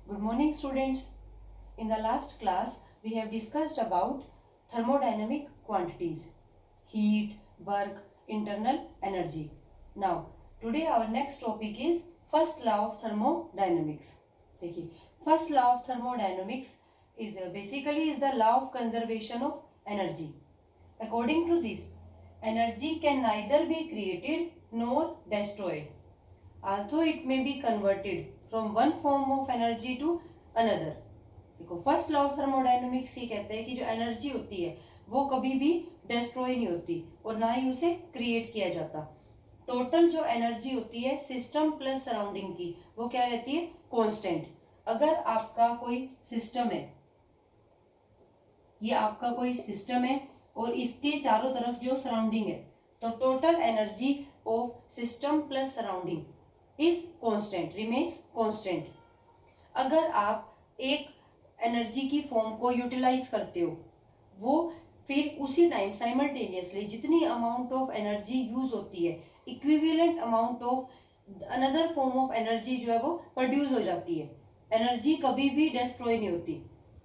Good morning, students. In the last class, we have discussed about thermodynamic quantities, heat, work, internal energy. Now, today our next topic is first law of thermodynamics. देखिए, first law of thermodynamics is basically the law of conservation of energy. According to this, energy can neither be created nor destroyed, although it may be converted from one form of energy to another. देखो, first law of thermodynamics ये कहते हैं कि जो energy होती है वो कभी भी डिस्ट्रॉय नहीं होती और ना ही उसे क्रिएट किया जाता. टोटल जो एनर्जी होती है सिस्टम प्लस सराउंडिंग की वो क्या रहती है? कांस्टेंट. अगर आपका कोई सिस्टम है, ये आपका कोई सिस्टम है और इसके चारों तरफ जो सराउंडिंग है, तो total energy of system plus surrounding is constant, remains constant. अगर आप एक एनर्जी की फॉर्म को यूटिलाइज करते हो, वो फिर उसी टाइम साइमल्टेनियसली जितनी अमाउंट ऑफ एनर्जी यूज होती है equivalent amount of another form of energy जो है वो प्रोड्यूस हो जाती है. एनर्जी कभी भी डिस्ट्रॉय नहीं होती.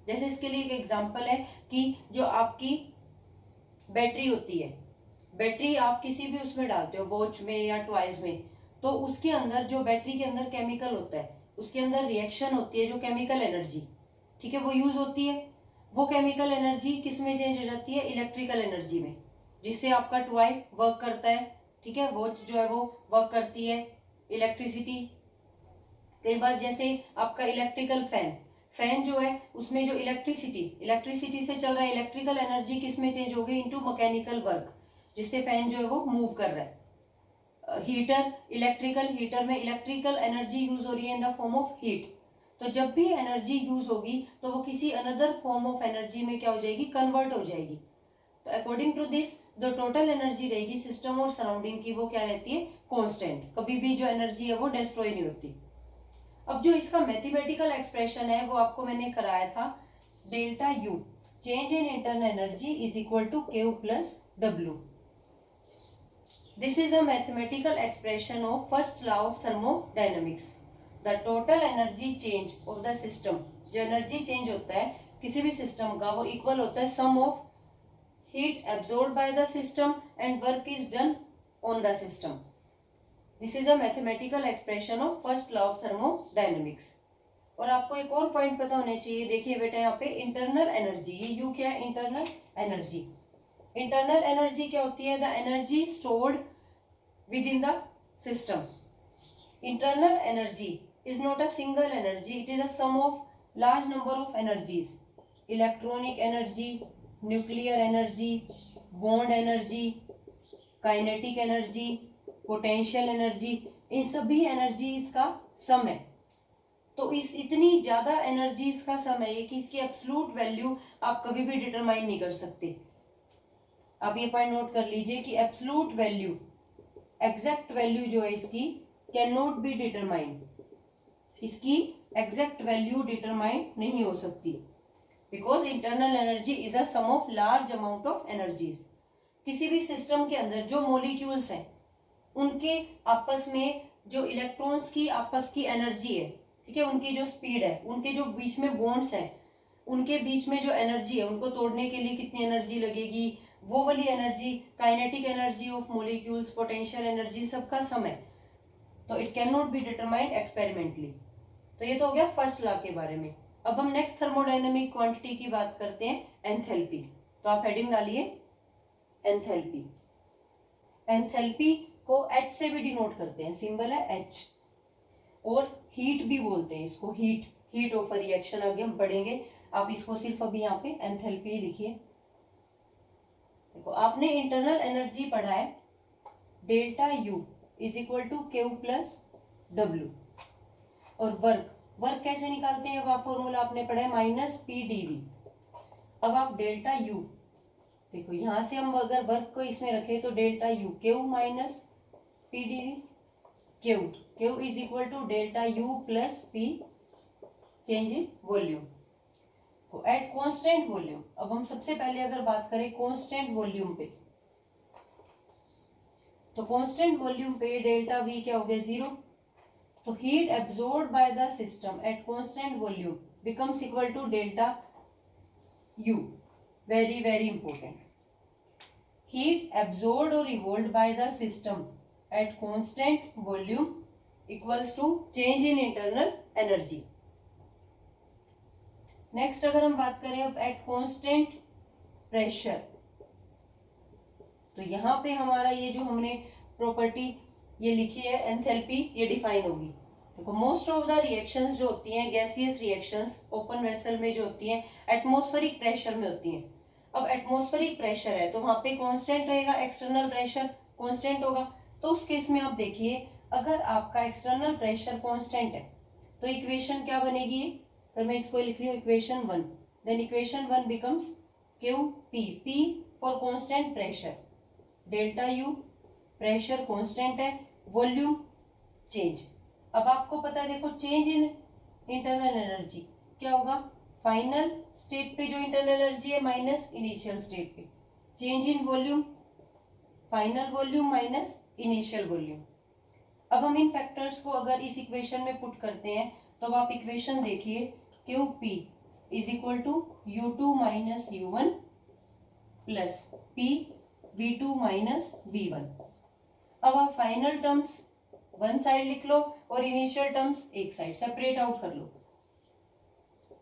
जैसे इसके लिए एक एग्जांपल है कि जो आपकी बैटरी होती है, बैटरी आप किसी भी उसमें डालते हो, वॉच में या टॉयज में, तो उसके अंदर जो बैटरी के अंदर केमिकल होता है उसके अंदर रिएक्शन होती है, जो केमिकल एनर्जी, ठीक है, वो यूज होती है. वो केमिकल एनर्जी किस में चेंज हो जाती है? इलेक्ट्रिकल एनर्जी में, जिससे आपका टॉय वर्क करता है, ठीक है, वॉच जो है वो वर्क करती है इलेक्ट्रिसिटी. कई बार जैसे आपका इलेक्ट्रिकल फैन जो है उसमें जो इलेक्ट्रिसिटी से चल रहा है, इलेक्ट्रिकल एनर्जी किस में चेंज हो गई? इनटू मैकेनिकल वर्क, जिससे फैन जो है वो मूव कर रहा है. हीटर, इलेक्ट्रिकल हीटर में इलेक्ट्रिकल एनर्जी यूज हो रही है in the form of heat. तो जब भी एनर्जी यूज होगी तो वो किसी अनदर फॉर्म ऑफ एनर्जी में क्या हो जाएगी? कन्वर्ट हो जाएगी. तो अकॉर्डिंग टू दिस जो टोटल एनर्जी रहेगी सिस्टम और सराउंडिंग की वो क्या रहती है? कांस्टेंट. कभी भी जो एनर्जी है वो डिस्ट्रॉय नहीं होती. अब जो इसका मैथमेटिकल एक्सप्रेशन है वो आपको मैंने कराया था. Delta U change in internal energy is equal to Q plus W. This is a mathematical expression of first law of thermodynamics. The total energy change of the system, जो energy change होता है किसी भी system का, वो equal होता है sum of heat absorbed by the system and work is done on the system. This is a mathematical expression of first law of thermodynamics. और आपको एक और पॉइंट पता होने चाहिए. देखिए बेटा, यहाँ पे इंटरनल एनर्जी, ये यू क्या है? Internal energy. इंटरनल एनर्जी क्या होती है? The energy stored within the system. Internal energy is not a single energy, it is a sum of large number of energies. Electronic energy, nuclear energy, bond energy, kinetic energy, potential energy, इन सभी energies का सम है. तो इस इतनी ज्यादा energies का सम है कि इसकी एब्सोल्यूट वैल्यू आप कभी भी डिटरमाइन नहीं कर सकते. आप ये पॉइंट नोट कर लीजिए कि एब्सोल्यूट वैल्यू, एग्जैक्ट वैल्यू जो है इसकी कैन नॉट बी डिटरमाइंड. इसकी एग्जैक्ट वैल्यू डिटरमाइन नहीं हो सकती because internal energy is a sum of large amount of energies. किसी भी सिस्टम के अंदर जो मॉलिक्यूल्स हैं उनके आपस में जो इलेक्ट्रॉन्स की आपस की एनर्जी है, ठीक है, उनकी जो स्पीड है, उनके जो बीच में बॉन्ड्स हैं, उनके बीच में जो एनर्जी है, उनको तोड़ने के लिए कितनी एनर्जी लगेगी, वो वाली energy, kinetic energy of molecules, potential energy, सबका सम है. तो it can not be determined experimentally. तो ये तो हो गया फर्स्ट लॉ के बारे में. अब हम नेक्स्ट थर्मोडायनेमिक क्वांटिटी की बात करते हैं, एंथैल्पी. तो आप हेडिंग डालिए एंथैल्पी. एंथैल्पी को H से भी डिनोट करते हैं, सिंबल है H. और हीट भी बोलते हैं इसको, हीट ऑफ अ रिएक्शन. आगे हम पढ़ेंगे. आप इसको सिर्फ अभी यहाँ पे एंथैल्पी लिखिए. देखो, आपने इंटरनल एनर्जी पढ़ा है, delta U is equal to Q plus W. और वर्क कैसे निकालते हैं? अब फॉर्मूला आपने पढ़ा है माइनस PdV. अब आप डेल्टा यू, देखो यहां से हम अगर वर्क को इसमें रखें तो delta U Q minus PdV. Q is equal to delta U plus P change in volume. तो एट कांस्टेंट वॉल्यूम, अब हम सबसे पहले अगर बात करें कांस्टेंट वॉल्यूम पे, तो कांस्टेंट वॉल्यूम पे डेल्टा V क्या हो गया? 0. तो heat absorbed by the system at constant volume becomes equal to delta U. Very very important. Heat absorbed और revolved by the system at constant volume equals to change in internal energy. Next अगर हम बात करें अब at constant pressure, तो यहां पे हमारा ये जो हमने प्रॉपर्टी ये लिखी है एंथैल्पी, ये डिफाइन होगी. देखो मोस्ट ऑफ द रिएक्शंस जो होती हैं गैसियस रिएक्शंस ओपन वेसल में जो होती हैं एटमॉस्फेरिक प्रेशर में होती हैं. अब एटमॉस्फेरिक प्रेशर है तो वहां पे कांस्टेंट रहेगा, एक्सटर्नल प्रेशर कांस्टेंट होगा. तो उस केस में आप देखिए अगर आपका एक्सटर्नल प्रेशर कांस्टेंट है तो इक्वेशन क्या बनेगी, अगर मैं इसको लिख रही हूँ equation 1, then equation 1 becomes Q P. P for constant pressure, delta U pressure constant है, वॉल्यूम चेंज. अब आपको पता है देखो चेंज इन इंटरनल एनर्जी क्या होगा, फाइनल स्टेट पे जो इंटरनल एनर्जी है माइनस इनिशियल स्टेट पे. Change in volume, final volume minus initial volume. अब हम इन फैक्टर्स को अगर इस इक्वेशन में पुट करते हैं तो अब आप इक्वेशन देखिए Q P is equal to U2 minus U1 plus P V2 minus V1. अब आप फाइनल टर्म्स वन साइड लिख लो और इनिशियल टर्म्स एक साइड सेपरेट आउट कर लो.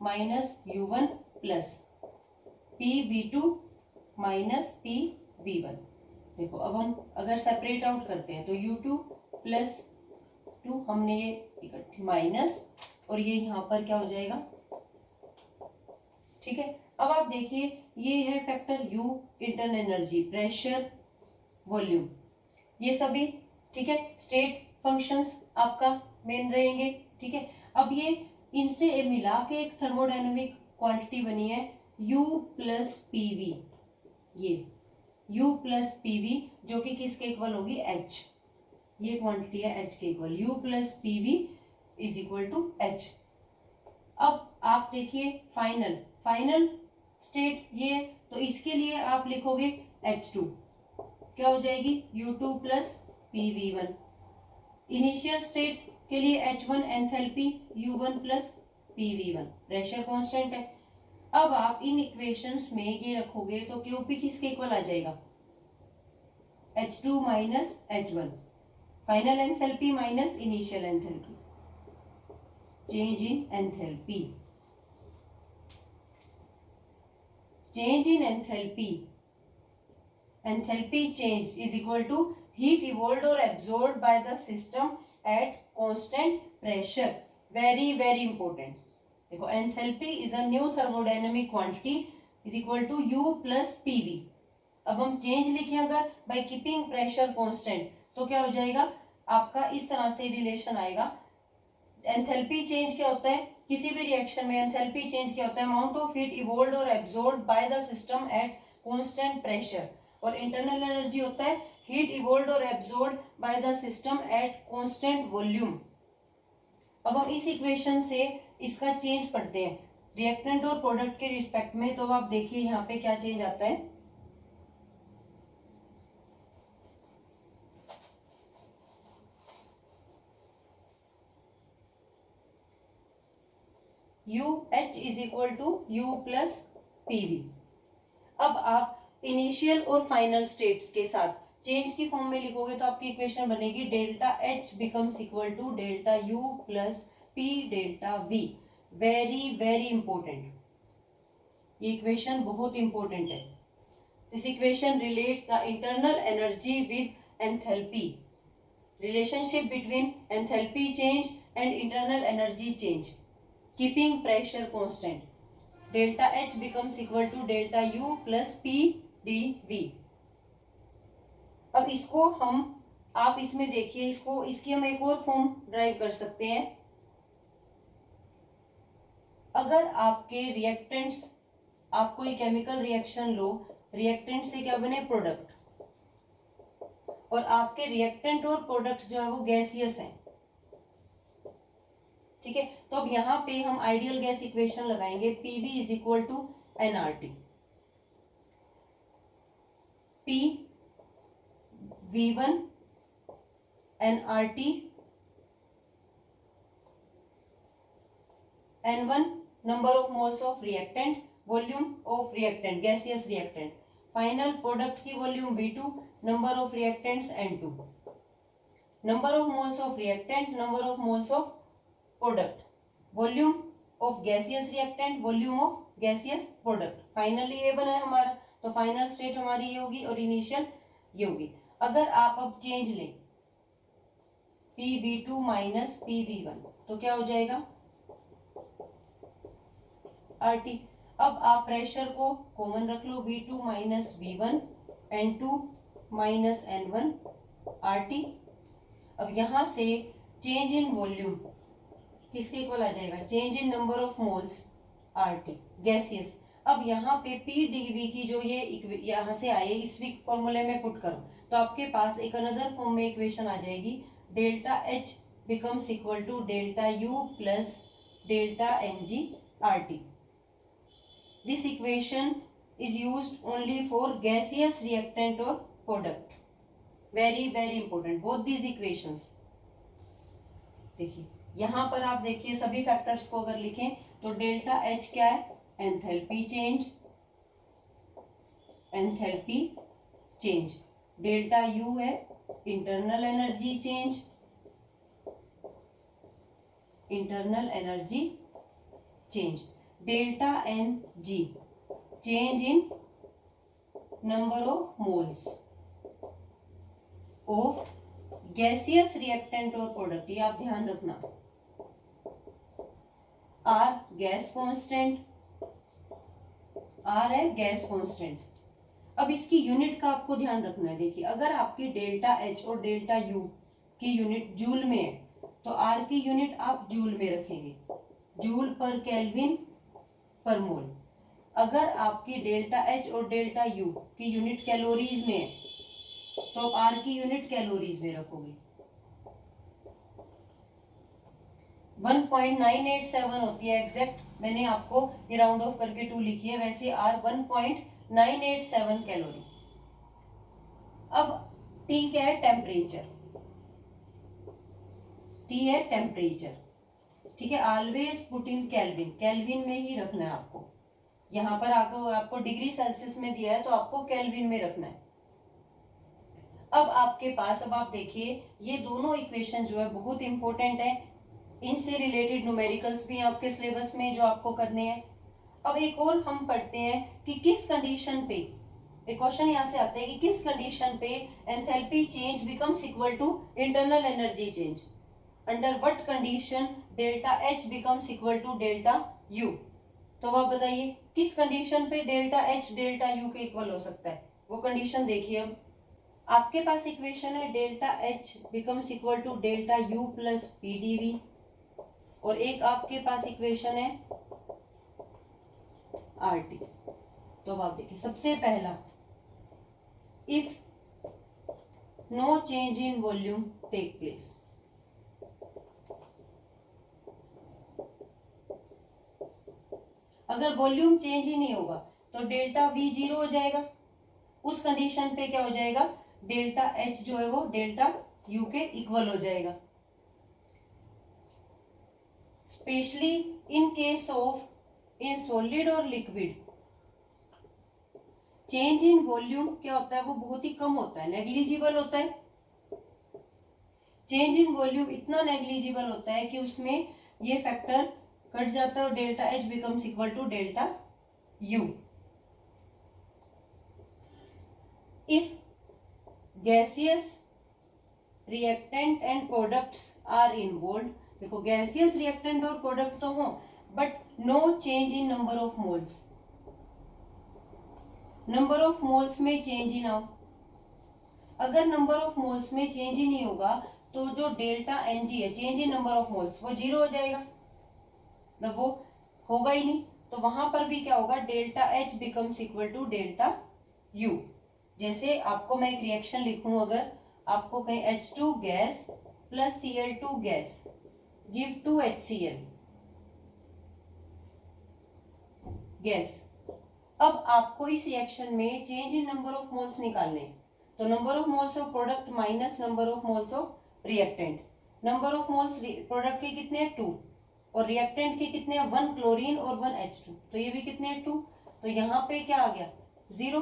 Minus U1 plus P V2 minus P V1. देखो अब हम अगर सेपरेट आउट करते हैं तो U2 प्लस 2 हमने ये इकट्ठी माइनस और ये यहाँ पर क्या हो जाएगा, ठीक है. अब आप देखिए ये है factor U internal energy, pressure, volume, ये सभी ठीक है स्टेट फंक्शंस आपका मेन रहेंगे. ठीक है. अब ये इनसे मिला के एक थर्मोडायनेमिक क्वांटिटी बनी है U प्लस पीवी. ये U प्लस पीवी जो कि किसके इक्वल होगी H. ये क्वांटिटी है H के equal. U plus PV is equal to H. अब आप देखिए फाइनल स्टेट ये, तो इसके लिए आप लिखोगे H2 क्या हो जाएगी U2 plus PV1. Initial state के लिए H1 enthalpy U1 plus PV1, pressure constant है. अब आप इन इक्वेशंस में ये रखोगे तो QP किसके इक्वल आ जाएगा, H2 minus H1, final enthalpy minus initial enthalpy, change in enthalpy. Change in enthalpy change is equal to heat evolved or absorbed by the system at constant pressure. Very very important. देखो enthalpy is a new thermodynamic quantity is equal to U plus PV. अब हम change लिखें अगर by keeping pressure constant तो क्या हो जाएगा आपका, इस तरह से रिलेशन आएगा. एंथैल्पी चेंज क्या होता है, किसी भी रिएक्शन में एंथैल्पी चेंज क्या होता है, अमाउंट ऑफ हीट इवोल्व्ड और absorbed by the system at constant pressure. और इंटरनल एनर्जी होता है हीट इवोल्व्ड और absorbed by the system at constant volume. अब हम इस इक्वेशन से इसका चेंज पढ़ते हैं रिएक्टेंट और प्रोडक्ट के रिस्पेक्ट में. तो आप देखिए यहाँ पे क्या चेंज आता है, UH is equal to U plus PV. अब आप इनिशियल और फाइनल स्टेट्स के साथ चेंज की फॉर्म में लिखोगे तो आपकी इक्वेशन बनेगी delta H becomes equal to delta U plus P delta V. Very very important, ये इक्वेशन बहुत इंपॉर्टेंट है. This equation relate the internal energy with enthalpy, relationship between enthalpy change and internal energy change, keeping pressure constant. Delta H becomes equal to delta U plus P dV. अब इसको हम आप इसमें देखिए इसकी हम एक और फॉर्म ड्राइव कर सकते हैं. अगर आपके रिएक्टेंट्स, आप कोई केमिकल रिएक्शन लो, रिएक्टेंट से क्या बने प्रोडक्ट, और आपके रिएक्टेंट और प्रोडक्ट जो है वो गैसियस हैं. ठीक है. तो अब यहाँ पे हम आइडियल गैस इक्वेशन लगाएंगे PV is equal to nRT. P V1 nRT N1 number of moles of reactant, volume of reactant, gaseous reactant. Final product की volume V2, number of reactants N2. Number of moles of reactant, number of moles of product, volume of gaseous reactant, volume of gaseous product. Finally ये बना है हमारा, तो final state हमारी ये होगी और इनिशियल ये होगी. अगर आप अब चेंज लें PV2 माइनस PV1 तो क्या हो जाएगा RT. अब आप प्रेशर को कॉमन रख लो, V2 minus V1 N2 minus N1 RT. अब यहां से चेंज इन वॉल्यूम किसके इक्वल आ जाएगा, change in number of moles RT gaseous. अब यहाँ पे PdV की जो ये यहाँ से आए इस फॉर्मूले में पुट करो तो आपके पास एक अनदर फॉर्म में इक्वेशन आ जाएगी, delta H becomes equal to delta U plus delta Mg RT. This equation is used only for gaseous reactant और product. Very very important both these equations. देखिए यहां पर आप देखिए सभी फैक्टर्स को अगर लिखें तो डेल्टा H क्या है, enthalpy change, enthalpy change. Delta U है internal energy change, internal energy change. Delta Ng change in number of moles of gaseous reactant और प्रोडक्ट. ये आप ध्यान रखना. R गैस कांस्टेंट, R है गैस कांस्टेंट. अब इसकी यूनिट का आपको ध्यान रखना है. देखिए अगर आपकी डेल्टा H और डेल्टा U की यूनिट जूल में है तो R की यूनिट आप जूल में रखेंगे, जूल पर केल्विन पर मोल. अगर आपकी डेल्टा H और डेल्टा U की यूनिट कैलोरीज में है तो R की यूनिट कैलोरीज में रखोगे. 1.987 होती है एग्जैक्ट. मैंने आपको ये राउंड ऑफ करके 2 लिखी है, वैसे R 1.987 कैलोरी. अब T क्या है, टेम्परेचर. T है टेम्परेचर. ठीक है, always put in kelvin, kelvin में ही रखना है आपको. यहां पर आकर आपको डिग्री सेल्सियस में दिया है तो आपको केल्विन में रखना है. अब आपके पास, अब आप देखिए ये दोनों इक्वेशन जो है बहुत इंपॉर्टेंट है. इनसे रिलेटेड न्यूमेरिकल्स भी आपके सिलेबस में जो आपको करने हैं. अब एक और हम पढ़ते हैं कि किस कंडीशन पे, एक क्वेश्चन यहाँ से आता है कि किस कंडीशन पे enthalpy change becomes equal to internal energy change. Under what condition delta H becomes equal to delta U. तो आप बताइए किस कंडीशन पे डेल्टा H डेल्टा U के इक्वल हो सकता है, वो कंडीशन देखिए. अब आपके पास इक्वेशन है delta H becomes equal to delta U plus PdV, और एक आपके पास इक्वेशन है RT. तो अब आप देखिए सबसे पहला, if no change in volume take place. अगर वॉल्यूम चेंज ही नहीं होगा तो डेल्टा V 0 हो जाएगा. उस कंडीशन पे क्या हो जाएगा, डेल्टा H जो है वो डेल्टा U के इक्वल हो जाएगा. Specially in case of in solid और लिक्विड चेंज इन वॉल्यूम क्या होता है, वो बहुत ही कम होता है, नेग्लिजिबल होता है. चेंज इन वॉल्यूम इतना नेग्लिजिबल होता है कि उसमें ये फैक्टर कट जाता है और delta H becomes equal to delta U. If gaseous reactant and products are involved. देखो गैसियस रिएक्टेंट और प्रोडक्ट तो हो but no change in number of moles. Number of moles में चेंज ही ना हो. अगर नंबर ऑफ मोल्स में चेंज ही नहीं होगा तो जो डेल्टा Ng है, change in number of moles, वो 0 हो जाएगा, मतलब वो होगा ही नहीं. तो वहां पर भी क्या होगा, delta H becomes equal to delta U. जैसे आपको मैं एक रिएक्शन लिखूं, अगर आपको कहीं H2 gas plus Cl2 gas give 2 HCl gas. अब आपको इस रिएक्शन में change in number of moles निकालने, तो number of moles of product minus number of moles of reactant. Number of moles product के कितने हैं, 2. और रिएक्टेंट के कितने हैं, 1 क्लोरीन और 1 H2, तो ये भी कितने हैं 2, तो यहाँ पे क्या आ गया 0।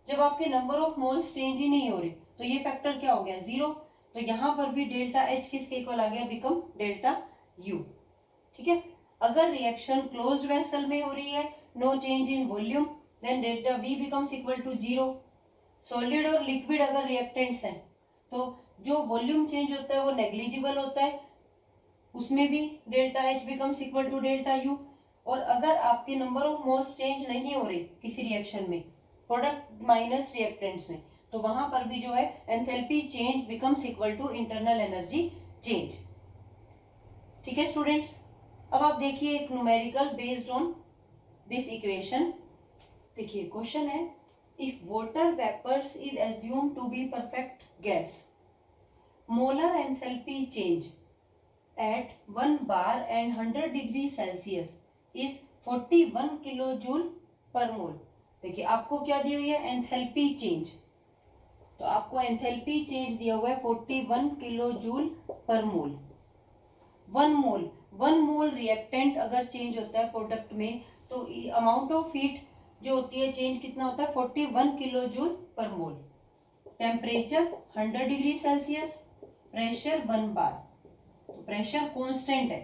जब आपके नंबर ऑफ मोल्स चेंज ही नहीं हो रहे तो ये फैक्टर क्या हो गया 0, तो यहाँ पर भी डेल्टा H किसके इक्वल आ गया, बिकम डेल्टा U। ठीक है, अगर रिएक्शन क्लोज्ड वेसल में हो रही है, no change in volume, then delta V becomes equal to 0। Solid और लिक्विड अगर रिएक्टेंट्स हैं तो जो वॉल्यूम चेंज होता है वो नेग्लिजिबल होता है, उसमें भी delta H becomes equal to delta U। और अगर आपके नंबर ऑफ मोल्स चेंज नहीं हो रहे किसी रिएक्शन में, प्रोडक्ट माइनस रिएक्टेंट्स में, तो वहां पर भी जो है enthalpy change becomes equal to internal energy change. ठीक है स्टूडेंट्स, अब आप देखिए एक numerical based on this equation. देखिए क्वेश्चन है, if water vapours is assume to be perfect gas, molar enthalpy change at 1 bar and 100 degree Celsius is 41 kilojoule per mole. देखिए आपको क्या दी हुई है, एंथैल्पी चेंज, तो आपको एंथैल्पी चेंज दिया हुआ है 41 किलोजूल पर मोल। 1 मोल रिएक्टेंट अगर चेंज होता है प्रोडक्ट में तो अमाउंट ऑफ हीट जो होती है चेंज कितना होता है, 41 किलोजूल पर मोल। टेम्परेचर 100 डिग्री सेल्सियस, प्रेशर 1 बार, तो प्रेशर कांस्टेंट है।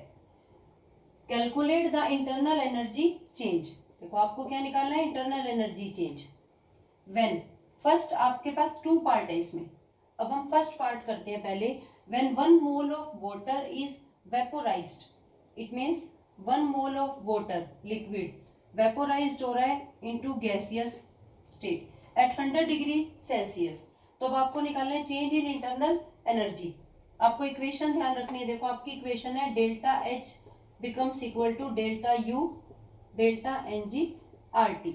Calculate the internal energy change, देखो आपको क्या निकालना है, internal energy change. When, first आपके पास 2 पार्ट है इसमें, अब हम फर्स्ट पार्ट करते हैं पहले। When 1 mole of water is vaporized, it means 1 mole of water liquid vaporized हो रहा है into gaseous state at 100 degree Celsius, तो अब आपको निकालना है चेंज इन इंटरनल एनर्जी। आपको इक्वेशन ध्यान रखनी है, देखो आपकी इक्वेशन है delta H becomes equal to delta U delta Ng RT।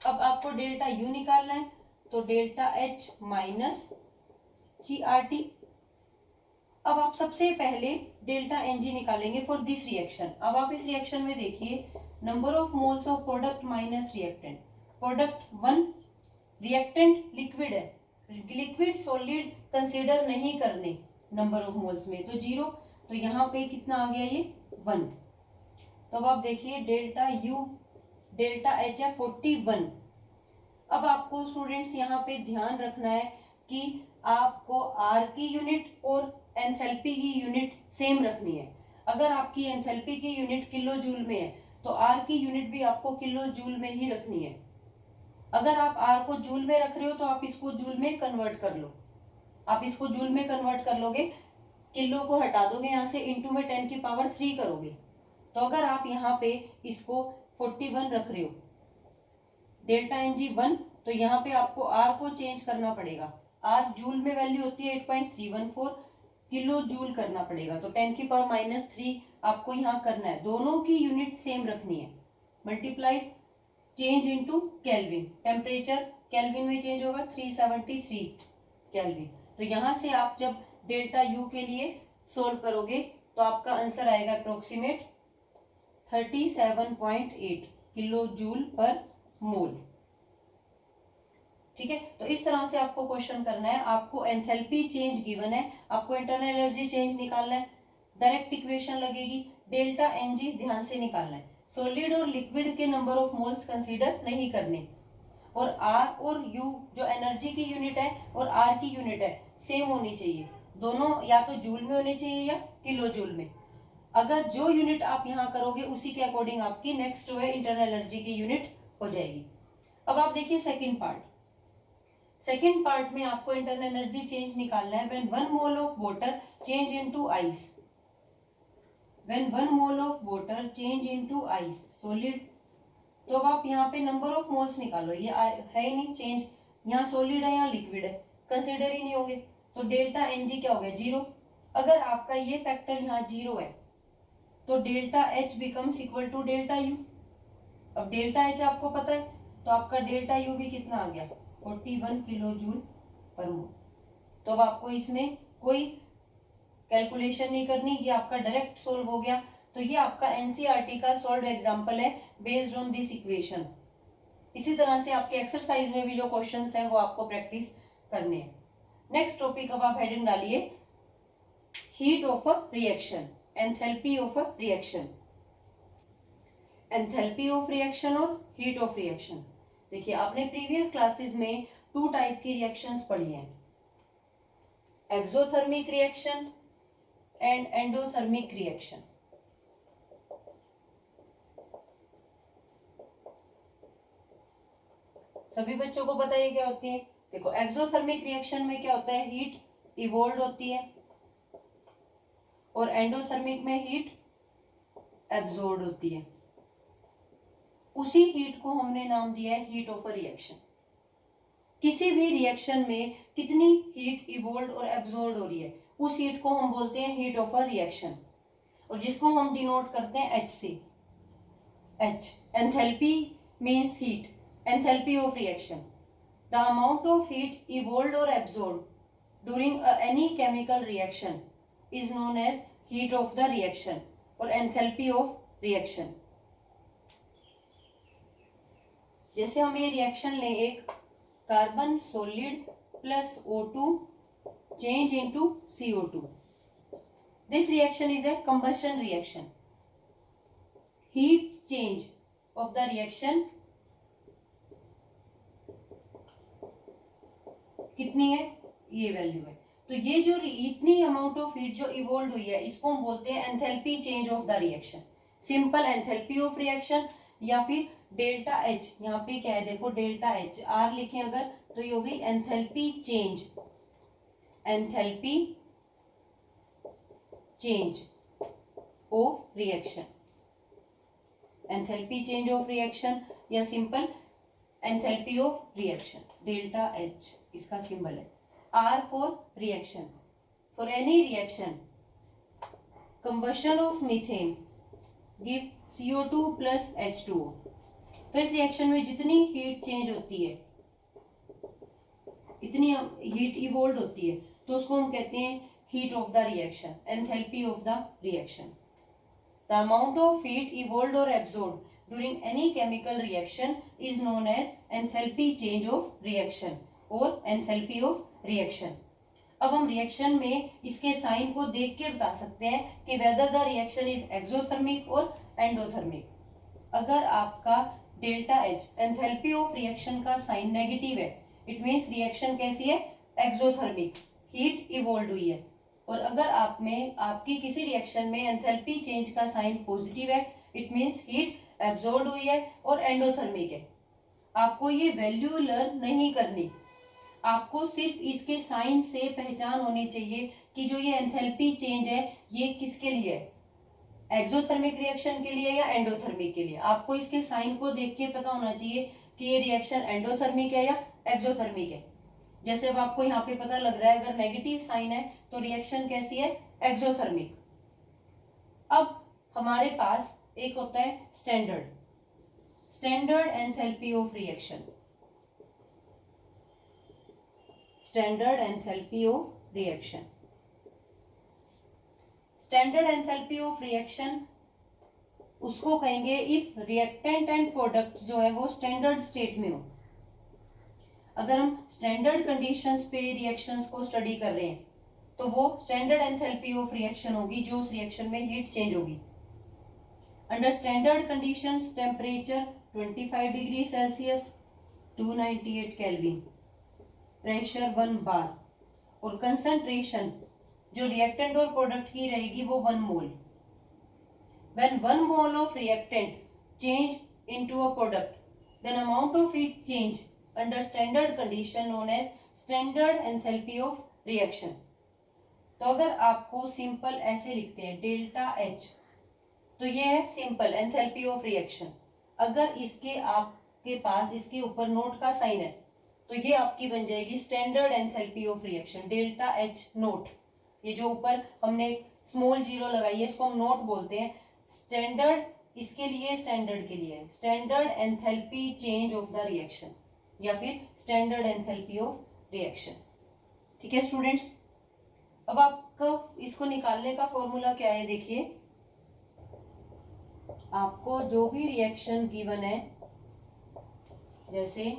अब आपको डेल्टा U निकालना है, तो डेल्टा H माइनस GRT। अब आप सबसे पहले डेल्टा Ng निकालेंगे फॉर दिस रिएक्शन। अब आप इस रिएक्शन में देखिए, number of moles of product minus reactant, product 1, reactant liquid है, लिक्विड सॉलिड कंसीडर नहीं करने नंबर ऑफ मोल्स में, तो 0, तो यहाँ पे कितना आ गया ये 1। तो अब आप देखिए डेल्टा U डेल्टा H है 41। अब आपको स्टूडेंट्स यहाँ पे ध्यान रखना है कि आपको R की यूनिट और एंथैल्पी की यूनिट सेम रखनी है। अगर आपकी एंथैल्पी की यूनिट किलो जूल में है तो R की यूनिट भी आपको किलो जूल में ही रखनी है। अगर आप R को जूल में रख रहे हो तो आप इसको जूल में कन्वर्ट कर लो, आप इसको जूल में कन्वर्ट कर लोगे, किलो को हटा दोगे यहाँ से, इंटू में 10 की पावर 3 करोगे, तो अगर आप यहाँ पे इसको 41 रख रहे हो, डेल्टा Ng 1, तो यहाँ पे आपको R को चेंज करना पड़ेगा। R जूल में वैल्यू होती है 8.314, किलो जूल करना पड़ेगा, तो 10 की पावर -3 आपको यहाँ करना है। दोनों की यूनिट सेम रखनी है, multiplied change into kelvin, temperature kelvin में चेंज होगा 373 केल्विन। तो यहाँ से आप जब डेल्टा U के लिए सोल्व करोगे तो आपका आंसर आएगा अप्रोक्सीमेट 37.8 किलो जूल पर मोल। ठीक है, तो इस तरह से आपको क्वेश्चन करना है। आपको एंथैल्पी चेंज गिवन है, आपको इंटरनल एनर्जी चेंज निकालना है, डायरेक्ट इक्वेशन लगेगी, डेल्टा Ng ध्यान से निकालना है। सॉलिड और लिक्विड के नंबर ऑफ मोल्स कंसीडर नहीं करने, और R और U जो एनर्जी की यूनिट है और R की यूनिट है सेम होनी चाहिए, दोनों या तो जूल में होने चाहिए या किलो जूल में। अगर जो यूनिट आप यहाँ करोगे उसी के अकॉर्डिंग आपकी नेक्स्ट जो है इंटरनल एनर्जी की यूनिट हो जाएगी। अब आप देखिए सेकेंड पार्ट, सेकेंड पार्ट में आपको इंटरनल एनर्जी चेंज निकालना है। When 1 mole of water change into ice, when 1 mole of water change into ice solid, तो अब आप यहाँ पे नंबर ऑफ मोल्स निकालो, ये है ही नहीं चेंज, यहाँ सॉलिड है यहाँ लिक्विड है, कंसिडर ही नहीं होंगे, तो डेल्टा Ng क्या हो गया 0। अगर आपका ये फैक्टर यहाँ 0 है तो delta H becomes equal to delta U। अब डेल्टा H आपको पता है तो आपका डेल्टा U भी कितना आ गया 41 किलो जूल पर मोल। तो अब आपको इसमें कोई कैलकुलेशन नहीं करनी, ये आपका डायरेक्ट सोल्व हो गया। तो ये आपका एनसीईआरटी का सॉल्व एग्जांपल है बेस्ड ऑन दिस इक्वेशन। इसी तरह से आपके एक्सरसाइज में भी जो क्वेश्चंस हैं वो आपको प्रैक्टिस करने हैं। नेक्स्ट टॉपिक, अब आप हेडिंग डालिए heat of a reaction. Enthalpy of a reaction, enthalpy of reaction और हीट ऑफ रिएक्शन। देखिए आपने प्रीवियस क्लासेस में 2 टाइप की रिएक्शंस पढ़ी हैं, exothermic reaction and endothermic reaction. सभी बच्चों को पता है क्या होती है। देखो एक्सोथर्मिक रिएक्शन में क्या होता है, हीट इवोल्व होती है और एंडोथर्मिक में हीट एब्जॉर्ब होती है। उसी हीट को हमने नाम दिया है हीट ऑफ अ रिएक्शन। किसी भी रिएक्शन में कितनी हीट इवोल्व और एब्जॉर्ब हो रही है, उस हीट को हम बोलते हैं हीट ऑफ अ रिएक्शन, और जिसको हम डिनोट करते हैं एच से। H enthalpy means heat, enthalpy of reaction, the amount of heat evolve और absorb during any chemical reaction is known as heat of the reaction और एंथैल्पी ऑफ रिएक्शन। जैसे हम ये रिएक्शन लें, एक carbon solid plus O2 change into CO2. This reaction is a combustion reaction. Heat change of the reaction कितनी है, ये value है। तो ये जो इतनी अमाउंट ऑफ हीट जो इवोल्व हुई है, इसको हम बोलते हैं enthalpy change of the reaction, simple enthalpy of reaction, या फिर डेल्टा एच। यहाँ पे क्या है, देखो डेल्टा एच आर लिखें अगर, तो ये होगी enthalpy change, enthalpy change of reaction, enthalpy change of reaction या simple enthalpy of reaction, delta H इसका सिंबल है। R for reaction, for any reaction combustion of methane give CO2 plus H2O। तो इस रिएक्शन में जितनी heat change होती है, इतनी हीट इवोल्व होती है, तो उसको हम कहते हैं heat of the reaction, enthalpy of the reaction. The amount of heat evolve और absorb during any chemical reaction is known as enthalpy change of reaction और एंथैल्पी ऑफ रिएक्शन। अब हम रिएक्शन में इसके साइन को देख के बता सकते हैं कि whether the reaction is exothermic और एंडोथर्मिक। अगर आपका delta H enthalpy of reaction का साइन नेगेटिव है, इट मीन्स रिएक्शन कैसी है, एक्सोथर्मिक, हीट इवोल्व हुई है। और अगर आप में आपकी किसी रिएक्शन में एंथैल्पी चेंज का साइन पॉजिटिव है, इट मीन्स हीट एब्जॉर्ब हुई है और एंडोथर्मिक है। आपको ये वैल्यू लर्न नहीं करनी, आपको सिर्फ इसके साइन से पहचान होनी चाहिए कि जो ये एंथैल्पी चेंज है ये किसके लिए है, एक्सोथर्मिक रिएक्शन के लिए या एंडोथर्मिक के लिए। आपको इसके साइन को देख के पता होना चाहिए कि ये रिएक्शन एंडोथर्मिक है या एक्सोथर्मिक है। जैसे अब आपको यहाँ पे पता लग रहा है, अगर नेगेटिव साइन है तो रिएक्शन कैसी है, एक्सोथर्मिक। अब हमारे पास एक होता है standard, standard enthalpy of reaction, standard enthalpy of reaction. Standard enthalpy of reaction उसको कहेंगे इफ रिएक्टेंट एंड प्रोडक्ट जो है वो स्टैंडर्ड स्टेट में हो। अगर हम स्टैंडर्ड कंडीशंस पे रिएक्शंस को स्टडी कर रहे हैं तो वो स्टैंडर्ड एंथैल्पी ऑफ रिएक्शन होगी, जो उस रिएक्शन में हीट चेंज होगी। Under standard conditions temperature 25 degree Celsius 298 kelvin, pressure 1 बार और कंसंट्रेशन जो रिएक्टेंट और प्रोडक्ट की रहेगी वो 1 मोल। When 1 mole of reactant change into a product, then amount of heat change under standard condition known as standard enthalpy of reaction। तो अगर आपको simple ऐसे लिखते हैं डेल्टा एच, तो ये है सिंपल एंथैल्पी ऑफ रिएक्शन। अगर इसके आपके पास इसके ऊपर नोट का साइन है तो ये आपकी बन जाएगी standard enthalpy of reaction, delta H note. ये जो ऊपर हमने स्मॉल जीरो लगाई है इसको हम नोट बोलते हैं। स्टैंडर्ड इसके लिए, स्टैंडर्ड के लिए standard enthalpy change of the reaction या फिर स्टैंडर्ड एंथैल्पी ऑफ रिएक्शन। ठीक है स्टूडेंट्स, अब आपको इसको निकालने का फॉर्मूला क्या है, देखिए आपको जो भी रिएक्शन गिवन है, जैसे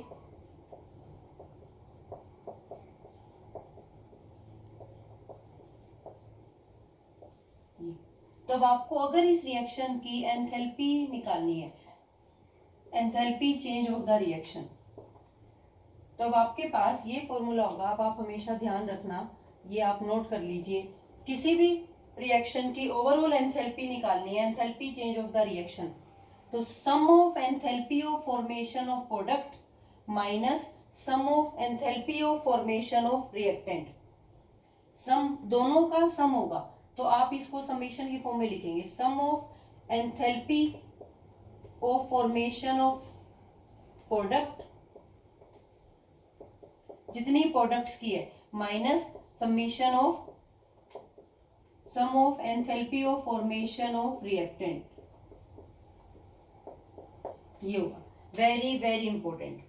तो अब आपको अगर इस रिएक्शन की एंथैल्पी निकालनी है, enthalpy change of the reaction, तो अब आपके पास ये फॉर्मूला होगा। अब आप हमेशा ध्यान रखना, ये आप नोट कर लीजिए, किसी भी रिएक्शन की ओवरऑल एंथैल्पी निकालनी है, enthalpy change of the reaction, तो sum of enthalpy of formation of product minus sum of enthalpy of formation of reactant, sum दोनों का सम होगा। तो आप इसको समेशन की फॉर्म में लिखेंगे, sum of enthalpy of formation of product, जितनी प्रोडक्ट्स की है, minus summation of sum of enthalpy of formation of reactant, ये होगा। वेरी वेरी इंपॉर्टेंट,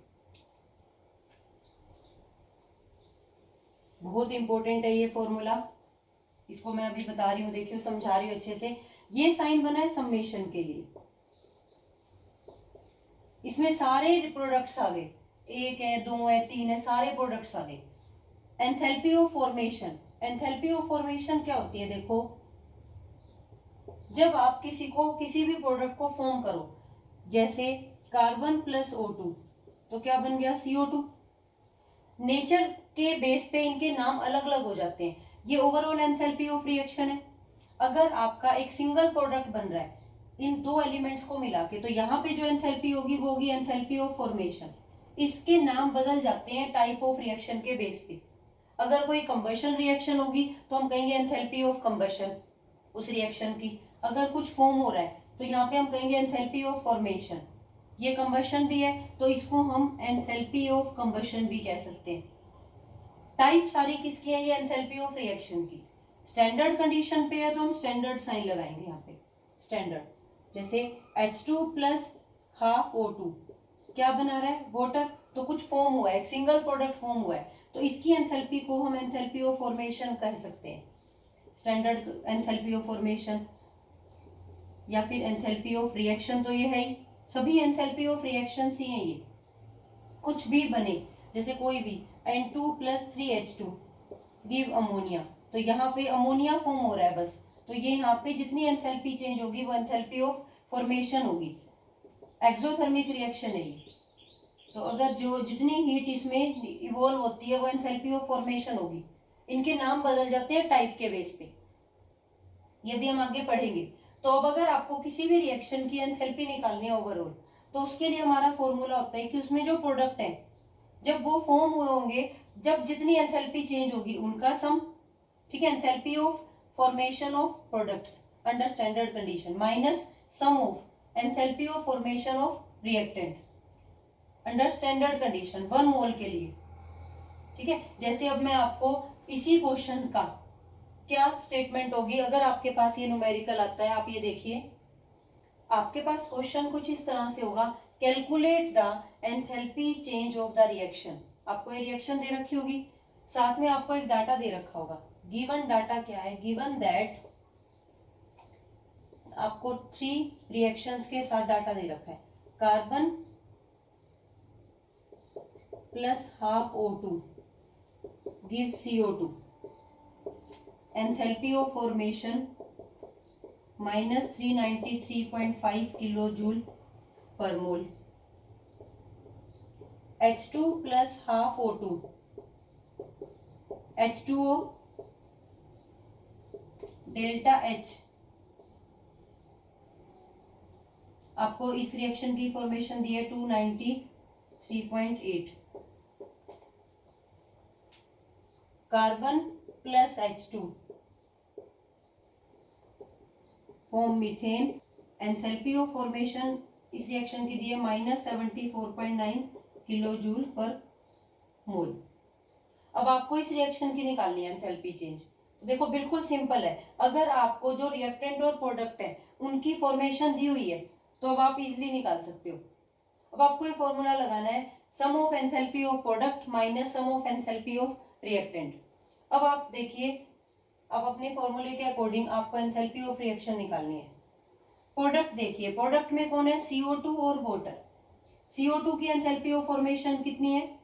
बहुत इंपॉर्टेंट है ये फॉर्मूला, इसको मैं अभी बता रही हूँ, देखियो समझा रही हूँ अच्छे से। ये साइन बना है समेशन के लिए, इसमें सारे प्रोडक्ट्स आ गए, 1 है 2 है 3 है, सारे प्रोडक्ट्स आ गए। Enthalpy of formation, enthalpy of formation क्या होती है, देखो जब आप किसी भी प्रोडक्ट को फॉर्म करो, जैसे कार्बन प्लस O2, तो क्या बन गया CO2। नेचर के बेस पे इनके नाम अलग अलग हो जाते हैं, ये ओवरऑल एंथैल्पी ऑफ रिएक्शन है। अगर आपका एक सिंगल प्रोडक्ट बन रहा है इन दो एलिमेंट्स को मिला के, तो यहाँ पे जो एंथैल्पी होगी वो होगी एंथैल्पी ऑफ फॉर्मेशन। इसके नाम बदल जाते हैं टाइप ऑफ रिएक्शन के बेस पे। अगर कोई कंबशन रिएक्शन होगी तो हम कहेंगे एंथैल्पी ऑफ कंबशन उस रिएक्शन की। अगर कुछ फॉर्म हो रहा है तो यहाँ पे हम कहेंगे एंथैल्पी ऑफ फॉर्मेशन। ये कंबशन भी है तो इसको हम एंथैल्पी ऑफ कंबशन भी कह सकते हैं। टाइप सारी किसकी है, ये एंथैल्पी ऑफ रिएक्शन की। स्टैंडर्ड कंडीशन पे है तो हम स्टैंडर्ड साइन लगाएंगे यहाँ पे, स्टैंडर्ड, जैसे H2 प्लस हाफ O2 क्या बना रहा है, वाटर, तो कुछ फॉर्म हुआ है, एक सिंगल प्रोडक्ट फॉर्म हुआ है, तो इसकी एंथैल्पी को हम एंथैल्पी ऑफ फॉर्मेशन कह सकते हैं, स्टैंडर्ड एंथैल्पी ऑफ फॉर्मेशन या फिर एंथैल्पी ऑफ रिएक्शन। तो ये है ही, सभी एंथैल्पी ऑफ रिएक्शन ही है ये, कुछ भी बने, जैसे कोई भी N2 plus 3H2 give ammonia, तो यहाँ पे अमोनिया फॉर्म हो रहा है बस, तो ये यहाँ पे जितनी एंथैल्पी चेंज होगी वो एंथैल्पी ऑफ फॉर्मेशन होगी। एक्सोथर्मिक रिएक्शन है ये, तो अगर जो जितनी हीट इसमें इवॉल्व होती है वो एंथैल्पी ऑफ फॉर्मेशन होगी। इनके नाम बदल जाते हैं टाइप के बेस पे, ये भी हम आगे पढ़ेंगे। तो अब अगर आपको किसी भी रिएक्शन की एंथैल्पी निकालनी है ओवरऑल, तो उसके लिए हमारा फॉर्मूला होता है कि उसमें जो प्रोडक्ट है जब वो फॉर्म हुए होंगे, जब जितनी एंथैल्पी चेंज होगी उनका सम, ठीक है, enthalpy of formation of products under standard condition minus sum of enthalpy of formation of reactant under standard condition 1 मोल के लिए, ठीक है। जैसे अब मैं आपको इसी क्वेश्चन का क्या स्टेटमेंट होगी, अगर आपके पास ये न्यूमेरिकल आता है, आप ये देखिए, आपके पास क्वेश्चन कुछ इस तरह से होगा, calculate the enthalpy change of the reaction. आपको ये रिएक्शन दे रखी होगी, साथ में आपको एक डाटा दे रखा होगा। गिवन डाटा क्या है, गिवन दैट आपको 3 रिएक्शंस के साथ डाटा दे रखा है, carbon plus half O2 give CO2, enthalpy of formation minus 393.5 kilo joule पर मोल, H2 plus half O2 H2O delta H, आपको इस रिएक्शन की फॉर्मेशन दी है 293.8, carbon plus H2 form methane, enthalpy of formation इस रिएक्शन की दी है माइनस 74.9 किलो जूल पर मोल। अब आपको इस रिएक्शन की निकालनी है एंथैल्पी चेंज, तो देखो बिल्कुल सिंपल है। अगर आपको जो रिएक्टेंट और प्रोडक्ट है उनकी फॉर्मेशन दी हुई है तो अब आप इजीली निकाल सकते हो। अब आपको ये फॉर्मूला लगाना है, sum of enthalpy of product minus sum of enthalpy of reactant. अब आप देखिए, अब अपने फॉर्मूले के अकॉर्डिंग आपको एंथैल्पी ऑफ रिएक्शन निकालनी है। प्रोडक्ट देखिए, प्रोडक्ट में कौन है, CO2 और वाटर। CO2 की एंथैल्पी ऑफ फॉर्मेशन कितनी है,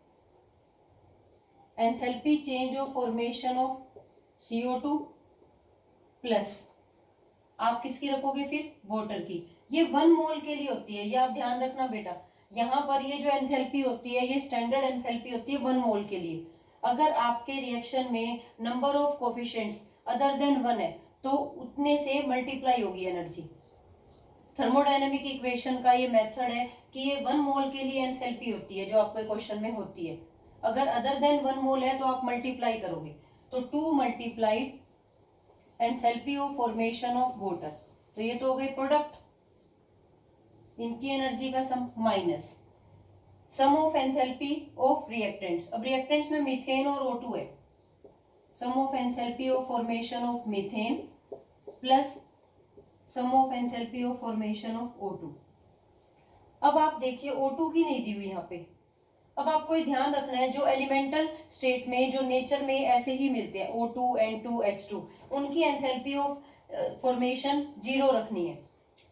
enthalpy change of formation of CO2 plus आप किसकी रखोगे फिर, वाटर की। ये 1 मोल के लिए होती है, ये आप ध्यान रखना बेटा। यहाँ पर ये जो एंथैल्पी होती है ये स्टैंडर्ड एंथैल्पी होती है 1 मोल के लिए। अगर आपके रिएक्शन में number of coefficients other than 1 है तो उतने से मल्टीप्लाई होगी एनर्जी। थर्मोडायनेमिक इक्वेशन का ये मेथड है कि ये 1 मोल के लिए एंथैल्पी होती है जो आपके क्वेश्चन में होती है। अगर अदर देन 1 मोल है तो आप मल्टीप्लाई करोगे, तो 2 multiplied enthalpy of formation of water, तो ये तो हो गई प्रोडक्ट, इनकी एनर्जी का sum, minus sum of enthalpy of reactants. अब रिएक्टेंट्स में मीथेन और O2 है, sum of enthalpy of formation of methane plus sum of enthalpy of formation of O2। अब आप देखिए O2 की नहीं दी हुई यहाँ पे। अब आपको ये ध्यान रखना है जो एलिमेंटल स्टेट में जो नेचर में ऐसे ही मिलते हैं O2, N2, H2, उनकी एंथैल्पी ऑफ फॉर्मेशन 0 रखनी है।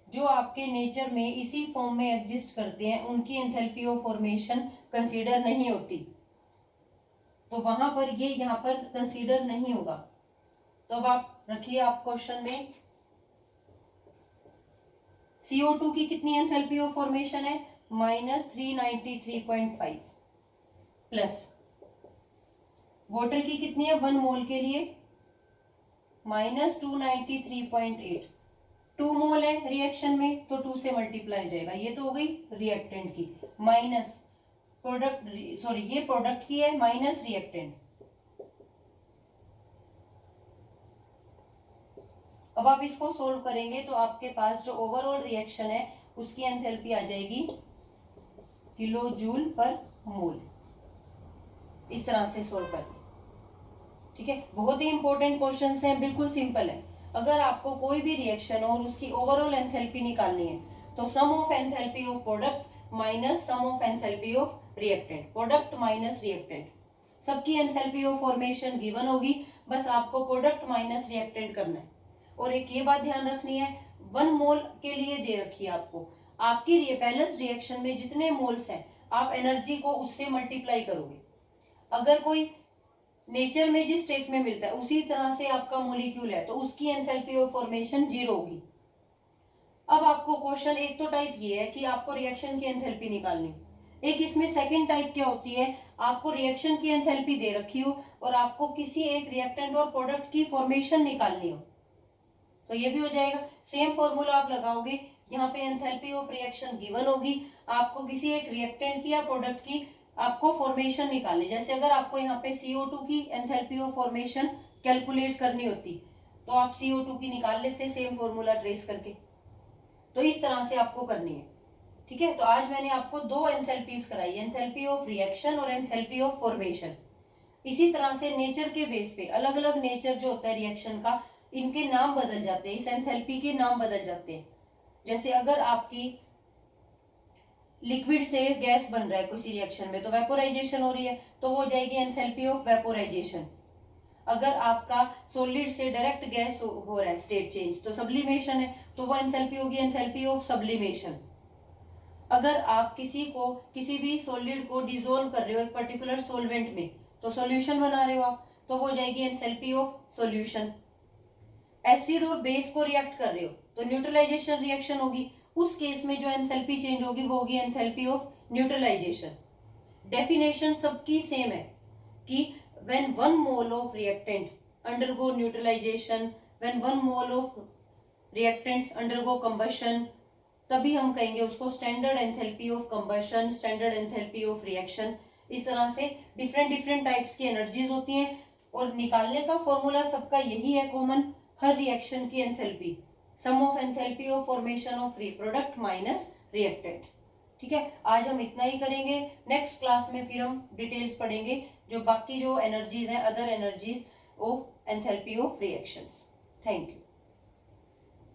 जो आपके नेचर में इसी फॉर्म में एग्जिस्ट करते हैं उनकी एंथैल्पी ऑफ फॉर्मेशन कंसीडर नहीं होती, तो वहां पर ये यहाँ पर कंसीडर नहीं होगा। तो अब आप रखिए, आप क्वेश्चन में CO2 की कितनी एंथैल्पी ऑफ फॉर्मेशन है, -393.5 प्लस वाटर की कितनी है 1 मोल के लिए -293.8। 2 मोल है रिएक्शन में तो 2 से मल्टीप्लाई हो जाएगा, ये तो हो गई रिएक्टेंट की, माइनस प्रोडक्ट, सॉरी ये प्रोडक्ट की है माइनस रिएक्टेंट। अब आप इसको सोल्व करेंगे तो आपके पास जो ओवरऑल रिएक्शन है उसकी एंथैल्पी आ जाएगी किलो जूल पर मोल। इस तरह से सोल्व करें, ठीक है। बहुत ही इंपॉर्टेंट क्वेश्चंस हैं, बिल्कुल सिंपल है। अगर आपको कोई भी रिएक्शन और उसकी ओवरऑल एंथैल्पी निकालनी है तो sum of enthalpy of product minus sum of enthalpy of reactant, product minus reactant, सबकी एंथैल्पी ऑफ फॉर्मेशन गिवन होगी, बस आपको प्रोडक्ट माइनस रिएक्टेंट करना है। और एक ये बात ध्यान रखनी है, 1 मोल के लिए दे रखी है आपको, आपकी बैलेंस रिएक्शन में जितने मोल्स हैं आप एनर्जी को उससे मल्टीप्लाई करोगे। अगर कोई नेचर में जिस स्टेट में मिलता है उसी तरह से आपका मोलिक्यूल है तो उसकी एंथैल्पी ऑफ फॉर्मेशन 0 होगी। अब आपको क्वेश्चन, एक तो टाइप ये है कि आपको रिएक्शन की एंथैल्पी निकालनी, एक इसमें सेकंड टाइप क्या होती है, आपको रिएक्शन की एंथैल्पी दे रखी हो और आपको किसी एक रिएक्टेंट और प्रोडक्ट की फॉर्मेशन निकालनी हो, तो ये भी हो जाएगा। सेम फॉर्मूला आप लगाओगे, यहाँ पे एंथैल्पी ऑफ रिएक्शन गिवन होगी, आपको किसी एक रिएक्टेंट की या प्रोडक्ट की आपको फॉर्मेशन निकालनी। जैसे अगर आपको यहाँ पे CO2 की एंथैल्पी ऑफ फॉर्मेशन कैलकुलेट करनी होती तो आप CO2 की निकाल लेते सेम फॉर्मूला ट्रेस करके, तो इस तरह से आपको करनी है, ठीक है। तो आज मैंने आपको 2 एंथैल्पीज कराई, एंथैल्पी ऑफ रिएक्शन और एंथैल्पी ऑफ फॉर्मेशन। इसी तरह से नेचर के बेस पे अलग अलग नेचर जो होता है रिएक्शन का, इनके नाम बदल जाते हैं, इस एंथैल्पी के नाम बदल जाते हैं। जैसे अगर आपकी लिक्विड से गैस बन रहा है किसी रिएक्शन में तो वेपोराइजेशन हो रही है, तो वो हो जाएगी एंथैल्पी ऑफ वेपोराइजेशन। अगर आपका सॉलिड से डायरेक्ट गैस हो रहा है स्टेट चेंज तो सब्लिमेशन है, तो वो एंथैल्पी होगी एंथैल्पी ऑफ सब्लिमेशन। अगर आप किसी भी सॉलिड को डिसोल्व कर रहे हो एक पर्टिकुलर सॉल्वेंट में तो सॉल्यूशन बना रहे हो आप, तो वो हो जाएगी एंथैल्पी ऑफ सॉल्यूशन। एसिड और बेस को रिएक्ट कर रहे हो तो न्यूट्रलाइजेशन रिएक्शन होगी, उस केस में जो एंथैल्पी चेंज होगी वो होगी एंथैल्पी ऑफ न्यूट्रलाइजेशन। डेफिनेशन सबकी सेम है कि when 1 mole of reactant undergo neutralisation, when 1 mole of reactants undergo combustion, तभी हम कहेंगे उसको standard enthalpy of combustion, standard enthalpy of reaction. इस तरह से डिफरेंट टाइप्स की एनर्जीज होती हैं और निकालने का फॉर्मूला सबका यही है कॉमन, हर रिएक्शन की enthalpy, sum of enthalpy of formation of free product minus reactant, ठीक है। आज हम इतना ही करेंगे, नेक्स्ट क्लास में फिर हम डिटेल्स पढ़ेंगे जो बाकी जो एनर्जीज हैं, other energies of enthalpy of reactions. Thank you.